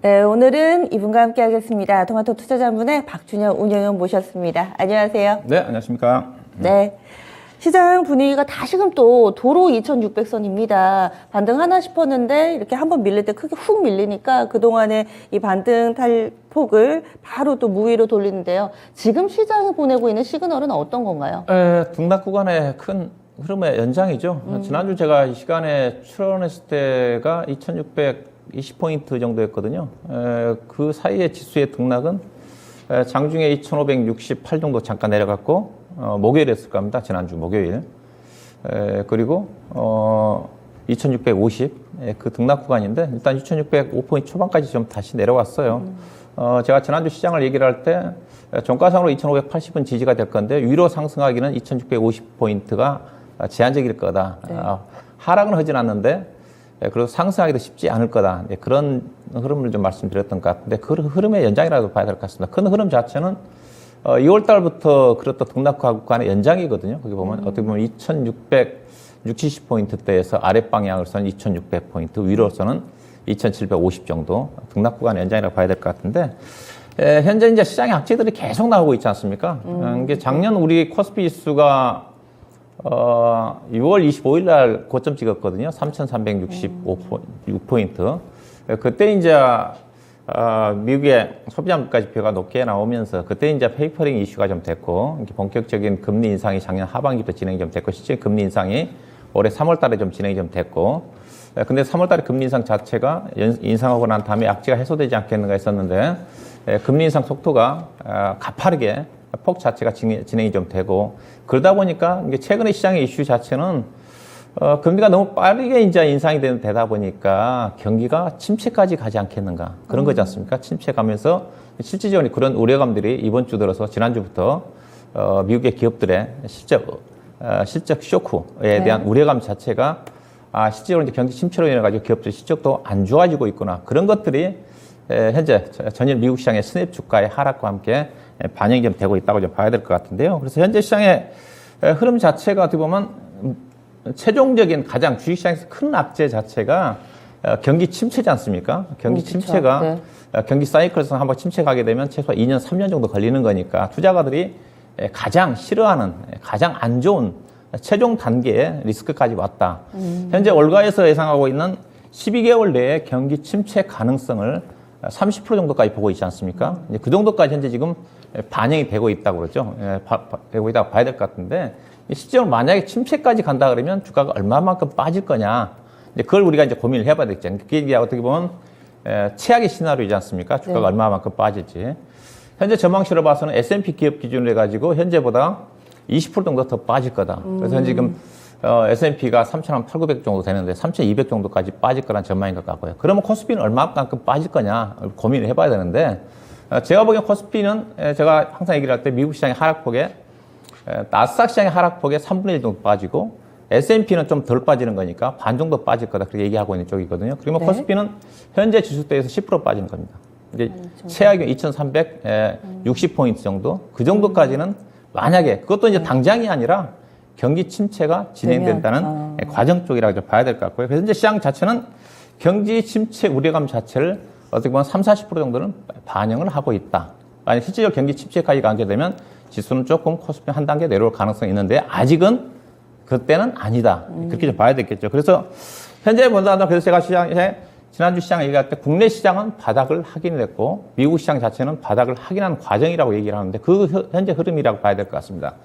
네, 오늘은 이분과 함께 하겠습니다. 토마토 투자자문의 박준영 운영위원 모셨습니다. 안녕하세요. 네, 안녕하십니까. 네. 시장 분위기가 다시금 또 도로 2600선입니다. 반등하나 싶었는데 이렇게 한번 밀릴 때 크게 훅 밀리니까 그동안에 이 반등 탈폭을 바로 또 무위로 돌리는데요. 지금 시장이 보내고 있는 시그널은 어떤 건가요? 등락 구간의 큰 흐름의 연장이죠. 지난주 제가 이 시간에 출원했을 때가 2620포인트 정도였거든요. 그 사이에 지수의 등락은 장중에 2568 정도 잠깐 내려갔고 목요일이었을 겁니다. 지난주 목요일. 그리고 2650 그 등락 구간인데 일단 2605포인트 초반까지 좀 다시 내려왔어요. 제가 지난주 시장을 얘기를 할 때 종가상으로 2580은 지지가 될 건데 위로 상승하기는 2650포인트가 제한적일 거다. 네. 하락은 하진 않는데 그리고 상승하기도 쉽지 않을 거다. 그런 흐름을 좀 말씀드렸던 것 같은데 그 흐름의 연장이라도 봐야 될 것 같습니다. 큰 흐름 자체는 2월 달부터 그렇던 등락 구간의 연장이거든요. 거기 보면 어떻게 보면 2670포인트대에서 아랫방향으로서는 2600포인트, 위로서는 2750 정도 등락 구간의 연장이라고 봐야 될 것 같은데 현재 이제 시장의 악재들이 계속 나오고 있지 않습니까? 이게 작년 우리 코스피 지수가 6월 25일 날 고점 찍었거든요. 3,365포인트. 그때 이제 미국의 소비자 물가 지표가 높게 나오면서 그때 이제 페이퍼링 이슈가 좀 됐고 본격적인 금리 인상이 작년 하반기부터 진행이 좀 됐고 실제 금리 인상이 올해 3월 달에 좀 진행이 좀 됐고 근데 3월 달에 금리 인상 자체가 인상하고 난 다음에 악재가 해소되지 않겠는가 했었는데 금리 인상 속도가 가파르게 폭 자체가 진행이 좀 되고 그러다 보니까 이게 최근에 시장의 이슈 자체는 금리가 너무 빠르게 이제 인상이 되다 보니까 경기가 침체까지 가지 않겠는가 그런 거지 않습니까? 침체 가면서 실질적으로 그런 우려감들이 이번 주 들어서 지난주부터 미국의 기업들의 실적 쇼크에 대한 우려감 자체가 실제로 이제 경기 침체로 인해 가지고 기업들 실적도 안 좋아지고 있구나 그런 것들이 현재 전일 미국 시장의 스냅 주가의 하락과 함께 반영이 좀 되고 있다고 좀 봐야 될 것 같은데요. 그래서 현재 시장의 흐름 자체가 어떻게 보면 최종적인 가장 주식시장에서 큰 악재 자체가 경기 침체지 않습니까? 경기 침체가 네. 경기 사이클에서 한번 침체 가게 되면 최소 2년, 3년 정도 걸리는 거니까 투자가들이 가장 싫어하는 가장 안 좋은 최종 단계의 리스크까지 왔다. 현재 월가에서 예상하고 있는 12개월 내에 경기 침체 가능성을 30% 정도까지 보고 있지 않습니까? 이제 그 정도까지 현재 지금 반영이 되고 있다고 그러죠. 되고 있다고 봐야 될 것 같은데 실제로 만약에 침체까지 간다 그러면 주가가 얼마만큼 빠질 거냐. 이제 그걸 우리가 이제 고민을 해봐야 되겠죠. 그게 이제 어떻게 보면 최악의 시나리오이지 않습니까? 주가가 네. 얼마만큼 빠질지. 현재 전망치로 봐서는 S&P 기업 기준으로 해가지고 현재보다 20% 정도 더 빠질 거다. 그래서 지금 S&P가 3,800 정도 되는데 3,200 정도까지 빠질 거란 전망인 것 같고요. 그러면 코스피는 얼마만큼 빠질 거냐 고민을 해봐야 되는데 제가 보기엔 코스피는 제가 항상 얘기를 할 때 미국 시장의 하락폭에 나스닥 시장의 하락폭에 3분의 1 정도 빠지고 S&P는 좀 덜 빠지는 거니까 반 정도 빠질 거다 그렇게 얘기하고 있는 쪽이거든요. 그러면 네. 코스피는 현재 지수대에서 10% 빠지는 겁니다. 이제 최악의 2,360포인트 정도 그 정도까지는 만약에 그것도 이제 당장이 아니라 경기 침체가 진행된다는 과정 쪽이라고 봐야 될 것 같고요. 그래서 현재 시장 자체는 경기 침체 우려감 자체를 어떻게 보면 30, 40% 정도는 반영을 하고 있다. 만약 실질적 경기 침체까지 가게 되면 지수는 조금 코스피 한 단계 내려올 가능성이 있는데 아직은 그때는 아니다. 그렇게 좀 봐야 되겠죠. 그래서 현재 본다면 그래서 제가 시장에 지난주 시장 얘기할 때 국내 시장은 바닥을 확인을 했고 미국 시장 자체는 바닥을 확인하는 과정이라고 얘기를 하는데 그 현재 흐름이라고 봐야 될 것 같습니다.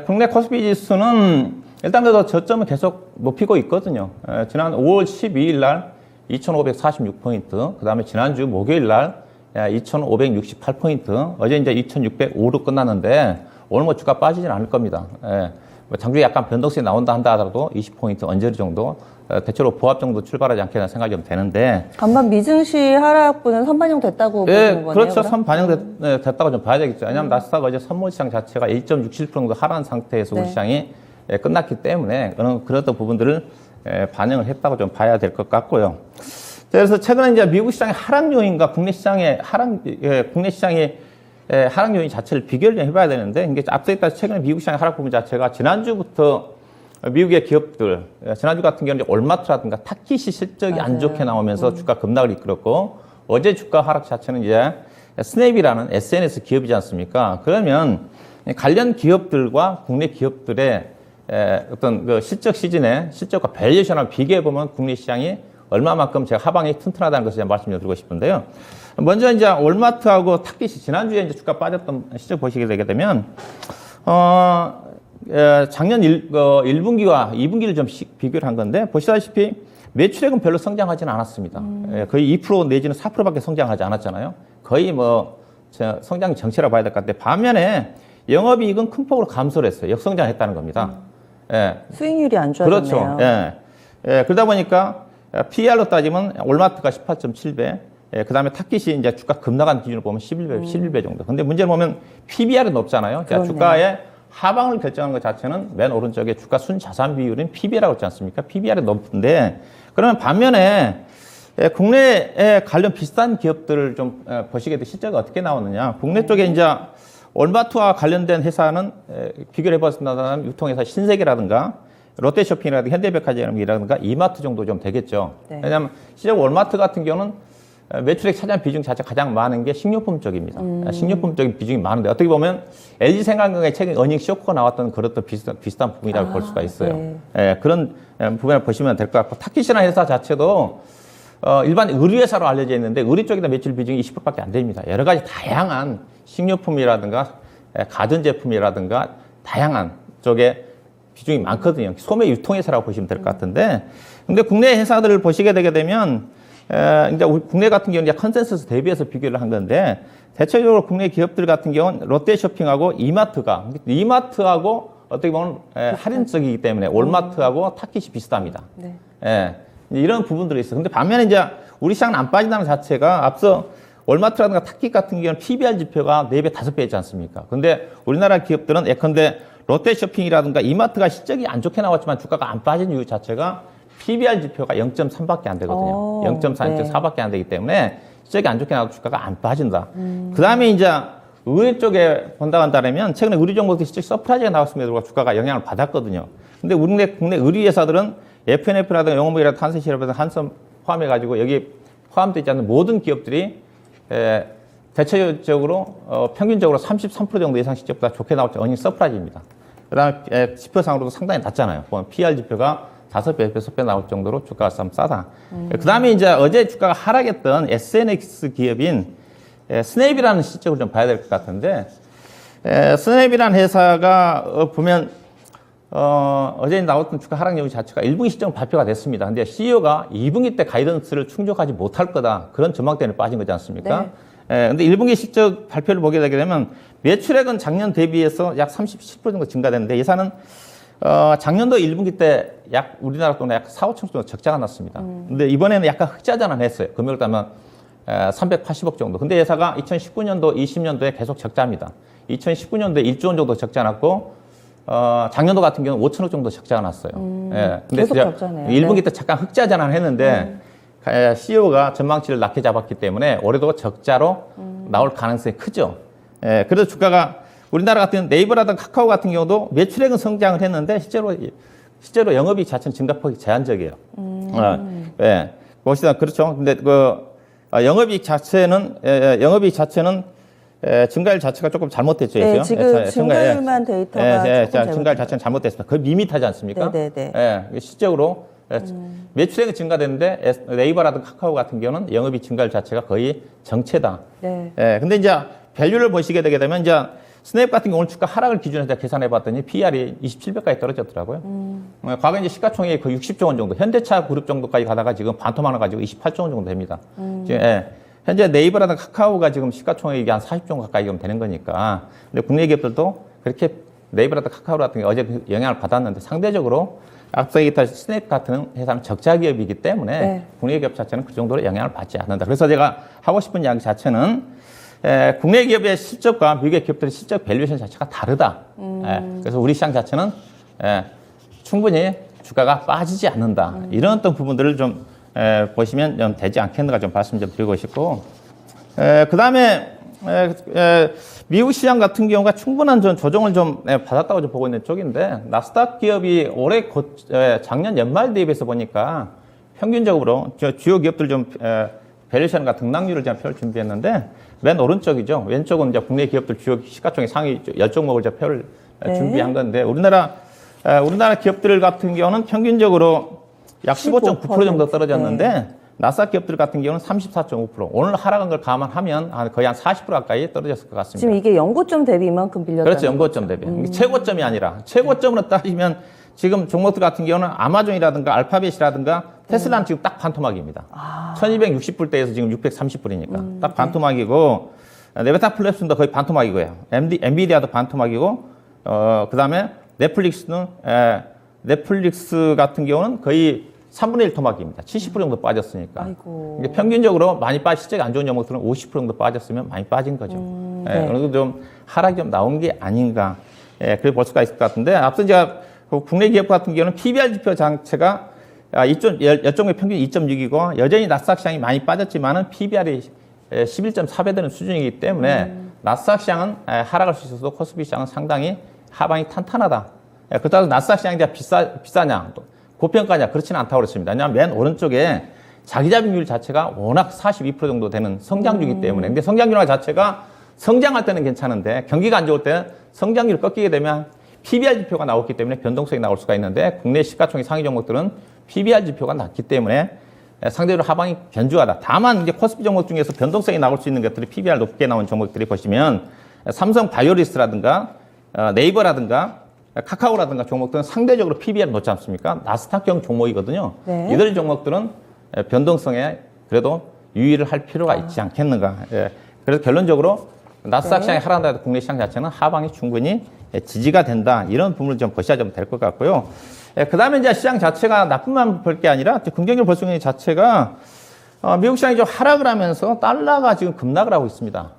국내 코스피 지수는 일단 그래도 저점을 계속 높이고 있거든요. 지난 5월 12일 날 2,546포인트, 그 다음에 지난주 목요일 날 2,568포인트, 어제 이제 2,605로 끝났는데 오늘 뭐 주가 빠지진 않을 겁니다. 뭐 장중에 약간 변동성이 나온다 한다 하더라도 20포인트 언저리 정도, 대체로 보합 정도 출발하지 않겠나 생각이 좀 되는데. 간밤 미증시 하락분은 선반영 됐다고 보시는 거네요? 그렇죠. 선반영됐다고 좀 봐야 되겠죠. 왜냐하면 나스닥 어제 선물 시장 자체가 1.67% 정도 하락한 상태에서 우리 시장이 끝났기 때문에 그런 부분들을 반영을 했다고 좀 봐야 될 것 같고요. 그래서 최근에 이제 미국 시장의 하락 요인과 국내 시장의 하락 요인 자체를 비교를 좀 해봐야 되는데, 이게 앞서 있다 최근에 미국 시장의 하락 부분 자체가 지난주부터 미국의 기업들, 지난주 같은 경우는 올마트라든가 타깃이 실적이 안 좋게 나오면서 주가 급락을 이끌었고, 어제 주가 하락 자체는 이제 스냅이라는 SNS 기업이지 않습니까? 그러면 관련 기업들과 국내 기업들의 어떤 그 실적 시즌에 실적과 밸류에이션을 비교해 보면 국내 시장이 얼마만큼 제가 하방이 튼튼하다는 것을 말씀을 드리고 싶은데요. 먼저 이제 월마트하고 타깃이 지난주에 이제 주가 빠졌던 실적 보시게 되게 되면 작년 1분기와 2분기를 좀 비교를 한 건데 보시다시피 매출액은 별로 성장하지는 않았습니다. 거의 2% 내지는 4%밖에 성장하지 않았잖아요. 거의 뭐 성장이 정체라고 봐야 될 것 같은데 반면에 영업이익은 큰 폭으로 감소를 했어요. 역성장했다는 겁니다. 예. 수익률이 안 좋아졌네요. 그렇죠. 예. 그러다 보니까 PER로 따지면 월마트가 18.7배, 그 다음에 타깃이 이제 주가 급락한 기준으로 보면 11배 정도. 근데 문제는 보면 PBR이 높잖아요. 자, 주가의 하방을 결정하는 것 자체는 맨 오른쪽에 주가 순자산 비율인 PBR이라고 있지 않습니까? PBR이 높은데, 그러면 반면에 국내에 관련 비슷한 기업들을 좀 보시게 되면 실적이 어떻게 나오느냐. 국내 쪽에 이제 월마트와 관련된 회사는 비교를 해봤습니다만 유통회사 신세계라든가 롯데쇼핑이라든가 현대백화점이라든가 이마트 정도 좀 되겠죠. 네. 왜냐하면 실제 월마트 같은 경우는 매출액 차지한 비중 자체가 가장 많은 게 식료품 쪽입니다. 식료품 쪽인 비중이 많은데 어떻게 보면 LG생활건강의 최근 어닝 쇼크가 나왔던 그것도 비슷한 부분이라고 볼 수가 있어요. 네. 그런 부분을 보시면 될 것 같고 타깃이라는 회사 자체도 일반 의류회사로 알려져 있는데 의류 쪽에다 매출 비중이 20%밖에 안 됩니다. 여러 가지 다양한 식료품이라든가 가전제품이라든가 다양한 쪽에 비중이 많거든요. 소매 유통회사라고 보시면 될 것 같은데 근데 국내 회사들을 보시게 되게 되면 이제 우리 국내 같은 경우는 이제 컨센서스 대비해서 비교를 한 건데 대체적으로 국내 기업들 같은 경우는 롯데쇼핑하고 이마트하고 어떻게 보면 할인적이기 때문에 월마트하고 타깃이 비슷합니다. 네. 예, 이런 부분들이 있어요. 근데 반면에 이제 우리 시장은 안 빠진다는 자체가 앞서 월마트라든가 타깃 같은 경우는 PBR 지표가 4배, 5배 있지 않습니까? 근데 우리나라 기업들은 예컨대 롯데쇼핑이라든가 이마트가 실적이 안 좋게 나왔지만 주가가 안 빠진 이유 자체가 PBR 지표가 0.3밖에 안 되거든요. 0.4, 네. 0.4밖에 안 되기 때문에 실적이 안 좋게 나와도 주가가 안 빠진다. 그 다음에 이제 의류 쪽에 본다고 한다면 최근에 의류 종목들 실적 서프라이즈가 나왔음에도 불구하고 주가가 영향을 받았거든요. 근데 우리 국내 의류 회사들은 FNF라든가 영업이라든가 한세시라든가 한섬 포함해가지고 여기 포함되어 있지 않는 모든 기업들이 대체적으로 평균적으로 33% 정도 예상 실적보다 좋게 나올 때 어닝 서프라이즈입니다. 그 다음에 지표상으로도 상당히 낮잖아요. 보면 PR 지표가 5배, 6배 나올 정도로 주가가 좀 싸다. 그 다음에 이제 어제 주가가 하락했던 SNS 기업인 스냅이라는 실적을 좀 봐야 될 것 같은데 스냅이라는 회사가 보면 어제 나왔던 주가 하락 여부 자체가 1분기 실적 발표가 됐습니다. 근데 CEO가 2분기 때 가이던스를 충족하지 못할 거다. 그런 전망 때문에 빠진 거지 않습니까? 네. 근데 1분기 실적 발표를 보게 되게 되면 매출액은 작년 대비해서 약 37% 정도 증가됐는데 예산은 작년도 1분기 때 약 우리나라 돈에 약 4, 5천 정도 적자가 났습니다. 근데 이번에는 약간 흑자 전환했어요. 금액을 따면 380억 정도. 근데 회사가 2019년도, 20년도에 계속 적자입니다. 2019년도에 1조 원 정도 적자 났고 작년도 같은 경우는 5천억 정도 적자가 났어요. 예. 근데 계속 적자네요. 1분기 네. 때 잠깐 흑자 전환을 했는데 CEO가 전망치를 낮게 잡았기 때문에 올해도 적자로 나올 가능성이 크죠. 예. 그래서 주가가 우리나라 같은 네이버라든가 카카오 같은 경우도 매출액은 성장을 했는데 실제로 영업이익 자체는 증가폭이 제한적이에요. 예. 보시다 그렇죠. 근데 영업이익 자체는 증가율 자체가 조금 잘못됐죠. 네, 지금 증가율만 데이터가 조금 증가율 자체는 잘못됐습니다. 거의 밋밋하지 않습니까? 네네네. 예, 실적으로 매출액은 증가되는데 네이버라든가 카카오 같은 경우는 영업이익 증가율 자체가 거의 정체다. 네. 예, 근데 이제 밸류를 보시게 되게 되면 이제 스냅 같은 경우 오늘 주가 하락을 기준으로 계산해 봤더니 PR이 27배까지 떨어졌더라고요. 과거 이제 시가총액이 거의 60조 원 정도, 현대차 그룹 정도까지 가다가 지금 반토막 나가지고 28조 원 정도 됩니다. 지금, 예. 현재 네이버라든가 카카오가 지금 시가총액이 한 40조 원 가까이 되는 거니까. 근데 국내 기업들도 그렇게 네이버라든가 카카오 같은 게 어제 영향을 받았는데 상대적으로 앞서 얘기했던 스냅 같은 회사는 적자 기업이기 때문에 국내 기업 자체는 그 정도로 영향을 받지 않는다. 그래서 제가 하고 싶은 이야기 자체는 국내 기업의 실적과 미국의 기업들의 실적 밸류에이션 자체가 다르다. 그래서 우리 시장 자체는 충분히 주가가 빠지지 않는다. 이런 어떤 부분들을 좀 보시면 좀 되지 않겠는가 좀 말씀 좀 드리고 싶고, 그 다음에 미국 시장 같은 경우가 충분한 좀 조정을 좀 받았다고 좀 보고 있는 쪽인데 나스닥 기업이 올해 작년 연말 대비해서 보니까 평균적으로 주요 기업들 좀 밸류에이션과 등락률을 제가 표를 준비했는데 맨 오른쪽이죠. 왼쪽은 이제 국내 기업들 주요 시가총액 상위 10종목을 제가 표를 네. 준비한 건데 우리나라 기업들 같은 경우는 평균적으로 약 15.9% 정도 떨어졌는데 네. 나스닥 기업들 같은 경우는 34.5%. 오늘 하락한 걸 감안하면 거의 한 40% 가까이 떨어졌을 것 같습니다. 지금 이게 연고점 대비 이만큼 빌렸다. 그렇죠. 연고점 대비. 이게 최고점이 아니라 최고점으로 따지면 지금 종목들 같은 경우는 아마존이라든가 알파벳이라든가 테슬라는 지금 딱 반토막입니다. 1260불대에서 지금 630불이니까 딱 반토막이고 네베타 플랫폼도 거의 반토막이고요. 엔비디아도 반토막이고 그다음에 넷플릭스 같은 경우는 거의 3분의 1 토막입니다. 70% 정도 빠졌으니까. 아이고. 이게 평균적으로 많이 실적이 안 좋은 종목들은 50% 정도 빠졌으면 많이 빠진 거죠. 네. 어느 정도 좀 하락이 좀 나온 게 아닌가. 그렇게 볼 수가 있을 것 같은데 앞서 제가 국내 기업 같은 경우는 PBR 지표 자체가 여종의 평균 2.6이고 여전히 나스닥 시장이 많이 빠졌지만은 PBR이 11.4배 되는 수준이기 때문에 나스닥 시장은 하락할 수 있어도 코스피 시장은 상당히 하방이 탄탄하다. 그렇다고 나스닥 시장이 비싸냐, 또 고평가냐 그렇지는 않다고 그렇습니다. 왜냐하면 맨 오른쪽에 자기자 비율 자체가 워낙 42% 정도 되는 성장주이기 때문에 근데 성장률 자체가 성장할 때는 괜찮은데 경기가 안 좋을 때 성장률이 꺾이게 되면 PBR 지표가 나왔기 때문에 변동성이 나올 수가 있는데 국내 시가총액 상위 종목들은 PBR 지표가 낮기 때문에 상대적으로 하방이 견주하다. 다만 이제 코스피 종목 중에서 변동성이 나올 수 있는 것들이 PBR 높게 나온 종목들이 보시면 삼성 바이오리스라든가 네이버라든가 카카오라든가 종목들은 상대적으로 PBR 높지 않습니까? 나스닥형 종목이거든요. 네. 이들 종목들은 변동성에 그래도 유의를 할 필요가 있지 않겠는가. 그래서 결론적으로 나스닥 시장이 하락한다 해도 국내 시장 자체는 하방이 충분히 지지가 된다. 이런 부분을 좀 보셔야 좀 될 것 같고요. 그 다음에 이제 시장 자체가 나쁜만 볼 게 아니라 긍정적으로 볼 수 있는 자체가 미국 시장이 좀 하락을 하면서 달러가 지금 급락을 하고 있습니다.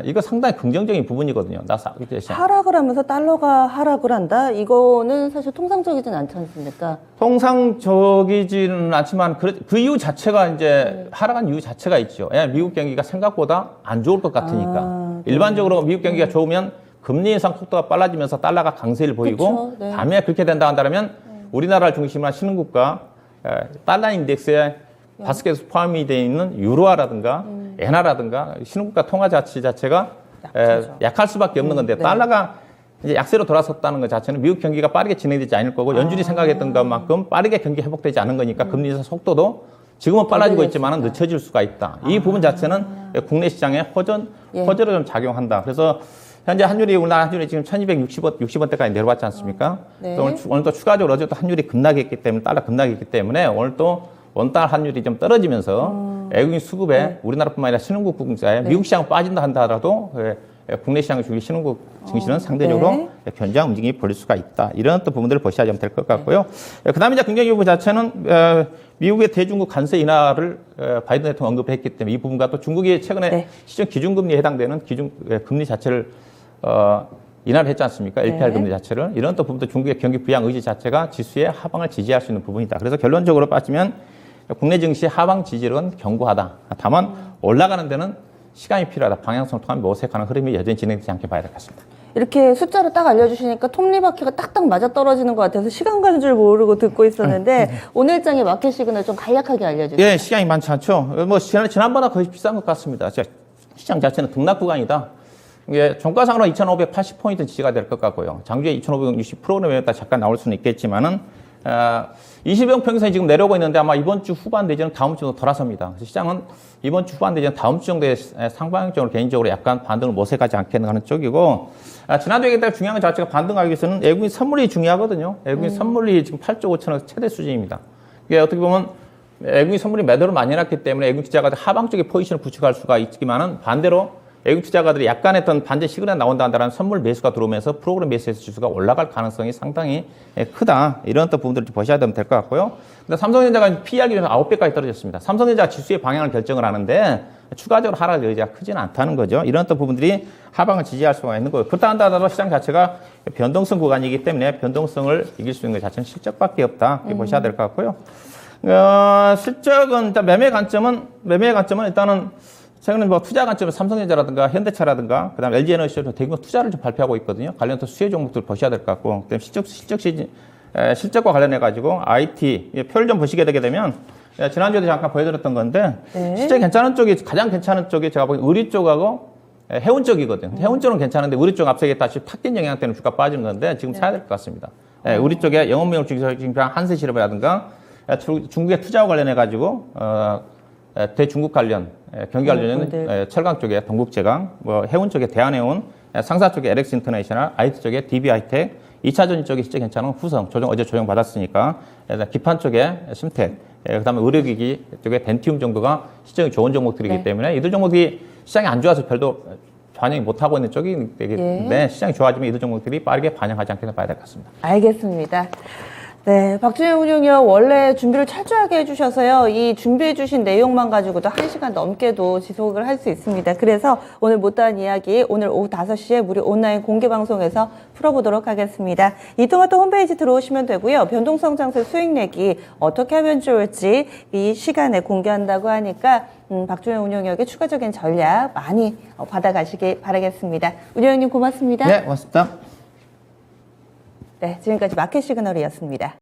이거 상당히 긍정적인 부분이거든요. 나스닥 시장. 하락을 하면서 달러가 하락을 한다? 이거는 사실 통상적이진 않지 않습니까? 통상적이지는 않지만 그 이유 자체가 이제 하락한 이유 자체가 있죠. 미국 경기가 생각보다 안 좋을 것 같으니까. 네. 일반적으로 미국 경기가 좋으면 금리 인상 속도가 빨라지면서 달러가 강세를 보이고 그쵸, 네. 다음에 그렇게 된다 한다면 우리나라를 중심으로 한 신흥국가 달러 인덱스에 바스켓에 포함이 되어 있는 유로화라든가 엔화라든가 신흥국가 통화 가치 자체가 약할 수밖에 없는 건데 네. 달러가 이제 약세로 돌아섰다는 것 자체는 미국 경기가 빠르게 진행되지 않을 거고 연준이 생각했던 것만큼 빠르게 경기 회복되지 않은 거니까 금리 인상 속도도 지금은 빨라지고 있지만 늦춰질 수가 있다. 이 부분 자체는 국내 시장에 호재로 좀 작용한다. 그래서 현재 우리나라 환율이 지금 1260원대까지 내려왔지 않습니까? 네. 또 오늘 또 추가적으로 어제 또 환율이 급락했기 때문에 달러 급락했기 때문에 오늘 또 원달 환율이 좀 떨어지면서 외국인 수급에 우리나라뿐만 아니라 신흥국 국가에 미국 시장 빠진다 하더라도 국내 시장 중에 신흥국 증시는 상대적으로 견조한 움직임이 보일 수가 있다. 이런 또 부분들을 보셔야 될 것 같고요. 그다음에 이제 긍정적 부분 자체는 미국의 대중국 관세 인하를 바이든 대통령 언급했기 때문에 이 부분과 또 중국이 최근에 시중 기준금리에 해당되는 금리 자체를 인하를 했지 않습니까? LPR 금리 자체를. 이런 또 부분도 중국의 경기 부양 의지 자체가 지수의 하방을 지지할 수 있는 부분이다. 그래서 결론적으로 빠지면 국내 증시 하방 지지력은 견고하다. 다만 올라가는 데는 시간이 필요하다. 방향성을 통한 모색하는 흐름이 여전히 진행되지 않게 봐야 될 것 같습니다. 이렇게 숫자를 딱 알려주시니까 톱니바퀴가 딱딱 맞아 떨어지는 것 같아서 시간 가는 줄 모르고 듣고 있었는데 오늘 장의 마켓 시그널 좀 간략하게 알려주세요. 예, 시간이 많지 않죠. 뭐 지난번보다 거의 비싼 것 같습니다. 시장 자체는 등락 구간이다. 이게 종가상으로 2,580포인트 지지가 될 것 같고요. 장주에 2,560 프로그램에 따라 잠깐 나올 수는 있겠지만은 20영 평균선이 지금 내려오고 있는데 아마 이번 주 후반 내지는 다음 주도 돌아섭니다. 그래서 시장은 이번 주 후반 내지는 다음 주 정도에 상방향적으로 개인적으로 약간 반등을 모색하지 않겠는가 하는 쪽이고 지난주에 얘기했던 중요한 것 자체가 반등하기 위해서는 외국인 선물이 중요하거든요. 외국인 선물이 지금 8조 5천억 최대 수준입니다. 이게 어떻게 보면 외국인 선물이 매도를 많이 해놨기 때문에 외국인 투자가들 하방 쪽에 포지션을 구축할 수가 있지만은 반대로 외국 투자가들이 약간 했던 반대 시그널이 나온다 한다는 선물 매수가 들어오면서 프로그램 매수에서 지수가 올라갈 가능성이 상당히 크다. 이런 또 부분들을 보셔야 되면 될 것 같고요. 근데 삼성전자가 PER 기준에서 9배까지 떨어졌습니다. 삼성전자가 지수의 방향을 결정을 하는데 추가적으로 하락할 여지가 크지는 않다는 거죠. 이런 또 부분들이 하방을 지지할 수가 있는 거예요. 그렇다 한다더라도 시장 자체가 변동성 구간이기 때문에 변동성을 이길 수 있는 것 자체는 실적밖에 없다. 이렇게 보셔야 될 것 같고요. 실적은 일단 매매 관점은 일단은 최근에 뭐 투자 관점은 삼성전자라든가 현대차라든가 그다음에 LG에너지도 대규모 투자를 좀 발표하고 있거든요. 관련된 수혜 종목들 보셔야 될 것 같고, 그다음에 실적과 관련해 가지고 IT 표를 좀 보시게 되게 되면 지난주에도 잠깐 보여드렸던 건데 네. 실제 괜찮은 쪽이 가장 괜찮은 쪽이 제가 보기엔 의류 쪽하고 해운 쪽이거든요. 해운 쪽은 괜찮은데 의류 쪽 앞서 얘기했다시피 탁긴 영향 때문에 주가 빠지는 건데 지금 사야 될 것 같습니다. 의류 쪽에 영업용 중소기업이랑 한세실업이라든가 중국의 투자와 관련해 가지고 대중국 관련 경기 관련된 철강 쪽에 동국제강, 뭐 해운 쪽에 대한해운, 상사 쪽에 LX 인터내셔널, IT 쪽에 DB하이텍, 2차 전지 쪽이 진짜 괜찮은 후성, 어제 조정 받았으니까, 기판 쪽에 심텍, 그다음에 의료기기 쪽에 덴티움 정도가 시장이 좋은 종목들이기 때문에 이들 종목이 시장이 안 좋아서 별도 반영이 못하고 있는 쪽이기 때문에 시장이 좋아지면 이들 종목들이 빠르게 반영하지 않겠나 봐야 될 것 같습니다. 알겠습니다. 네, 박준영 운용위원 원래 준비를 철저하게 해주셔서요. 이 준비해주신 내용만 가지고도 1시간 넘게도 지속을 할 수 있습니다. 그래서 오늘 못다한 이야기 오늘 오후 5시에 무료 온라인 공개방송에서 풀어보도록 하겠습니다. 이통화도 홈페이지 들어오시면 되고요. 변동성 장세 수익 내기 어떻게 하면 좋을지 이 시간에 공개한다고 하니까 박준영 운용위원에게 추가적인 전략 많이 받아가시기 바라겠습니다. 운용위원님 고맙습니다. 네, 고맙습니다. 네, 지금까지 마켓 시그널이었습니다.